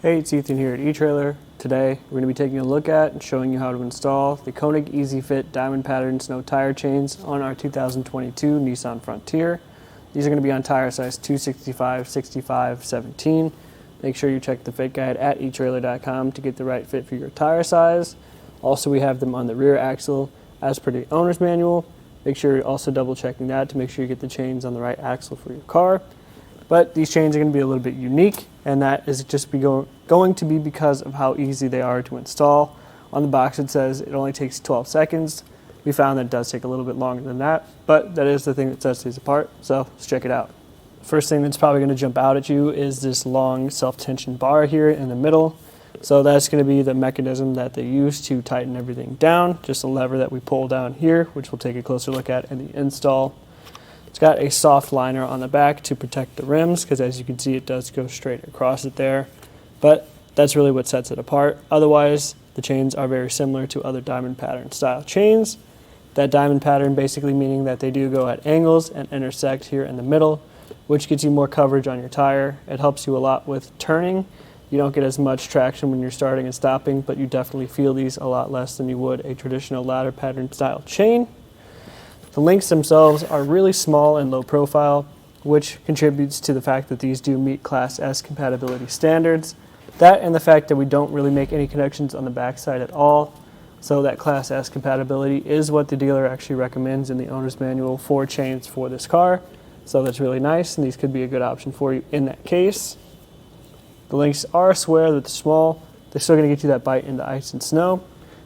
Hey, it's Ethan here at eTrailer. Today we're going to be taking a look at and showing you how to install the Konig Easy Fit Diamond Pattern Snow Tire Chains on our 2022 Nissan Frontier. These are going to be on tire size 265, 65, 17. Make sure you check the fit guide at etrailer.com to get the right fit for your tire size. Also, we have them on the rear axle as per the owner's manual. Make sure you're also double checking that to make sure you get the chains on the right axle for your car. But these chains are going to be a little bit unique, and that is just going to be because of how easy they are to install. On the box it says it only takes 12 seconds. We found that it does take a little bit longer than that, but that is the thing that sets these apart, so let's check it out. First thing that's probably going to jump out at you is this long self-tension bar here in the middle. So that's going to be the mechanism that they use to tighten everything down. Just a lever that we pull down here, which we'll take a closer look at in the install. It's got a soft liner on the back to protect the rims, because as you can see it does go straight across it there. But that's really what sets it apart. Otherwise, the chains are very similar to other diamond pattern style chains. That diamond pattern basically meaning that they do go at angles and intersect here in the middle, which gives you more coverage on your tire. It helps you a lot with turning. You don't get as much traction when you're starting and stopping, but you definitely feel these a lot less than you would a traditional ladder pattern style chain. The links themselves are really small and low profile, which contributes to the fact that these do meet Class S compatibility standards. That and the fact that we don't really make any connections on the backside at all. So that Class S compatibility is what the dealer actually recommends in the owner's manual for chains for this car. So that's really nice, and these could be a good option for you in that case. The links are square, they're small. They're still going to get you that bite into ice and snow.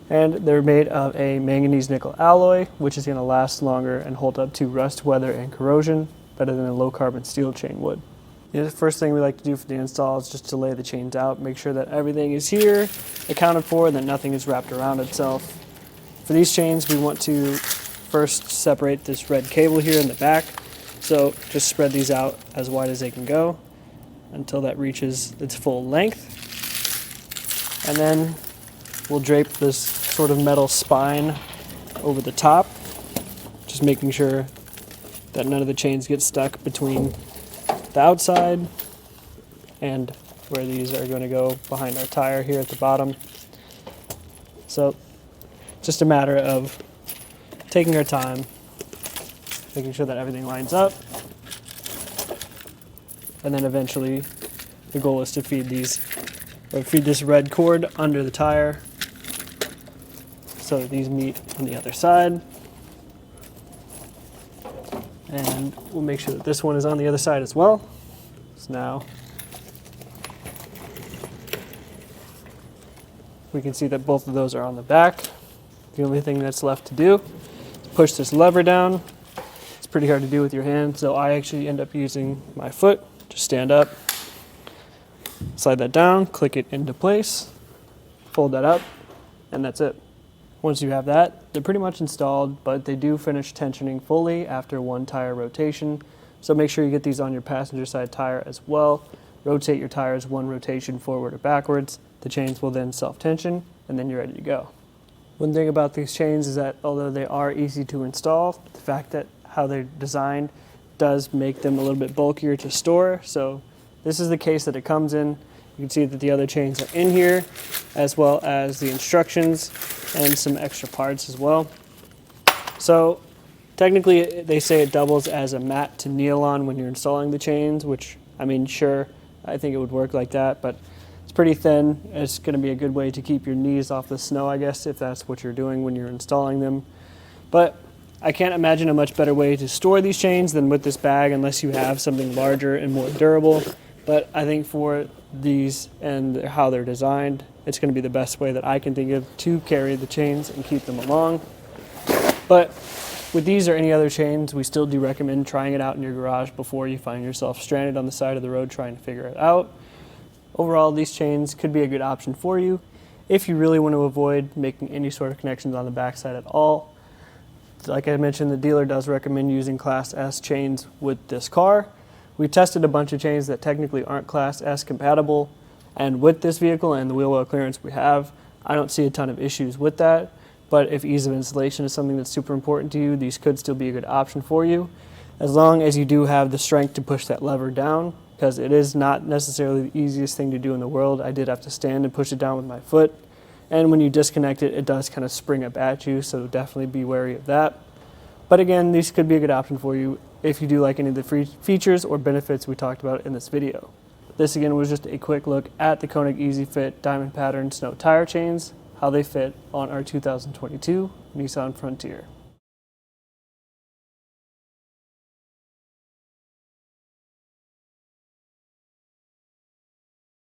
And they're made of a manganese nickel alloy, which is going to last longer and hold up to rust, weather, and corrosion better than a low carbon steel chain would. The first thing we like to do for the install is just to lay the chains out, make sure that everything is here, accounted for, and that nothing is wrapped around itself. For these chains, we want to first separate this red cable here in the back. So just spread these out as wide as they can go until that reaches its full length. And then we'll drape this sort of metal spine over the top, just making sure that none of the chains get stuck between the outside and where these are going to go behind our tire here at the bottom. So just a matter of taking our time, making sure that everything lines up, and then eventually the goal is to feed this red cord under the tire so that these meet on the other side. And we'll make sure that this one is on the other side as well. So now we can see that both of those are on the back. The only thing that's left to do is push this lever down. It's pretty hard to do with your hand, so I actually end up using my foot. Just stand up, slide that down, click it into place, fold that up, and that's it. Once you have that, they're pretty much installed, but they do finish tensioning fully after one tire rotation. So make sure you get these on your passenger side tire as well. Rotate your tires one rotation forward or backwards. The chains will then self-tension, and then you're ready to go. One thing about these chains is that although they are easy to install, the fact that how they're designed does make them a little bit bulkier to store. So this is the case that it comes in. You can see that the other chains are in here, as well as the instructions and some extra parts as well. So technically they say it doubles as a mat to kneel on when you're installing the chains, which, I mean, sure, I think it would work like that, but it's pretty thin. It's going to be a good way to keep your knees off the snow, I guess, if that's what you're doing when you're installing them. But I can't imagine a much better way to store these chains than with this bag, unless you have something larger and more durable. But I think for these and how they're designed, it's going to be the best way that I can think of to carry the chains and keep them along. But with these or any other chains, we still do recommend trying it out in your garage before you find yourself stranded on the side of the road trying to figure it out. Overall, these chains could be a good option for you if you really want to avoid making any sort of connections on the backside at all. Like I mentioned, the dealer does recommend using Class S chains with this car. We tested a bunch of chains that technically aren't Class S compatible, and with this vehicle and the wheel well clearance we have, I don't see a ton of issues with that. But if ease of installation is something that's super important to you, these could still be a good option for you, as long as you do have the strength to push that lever down because it is not necessarily the easiest thing to do in the world. I did have to stand and push it down with my foot, and when you disconnect it, it does kind of spring up at you, so definitely be wary of that. But again, these could be a good option for you if you do like any of the free features or benefits we talked about in this video. This again was just a quick look at the Konig Easy Fit Diamond Pattern Snow Tire Chains, how they fit on our 2022 Nissan Frontier.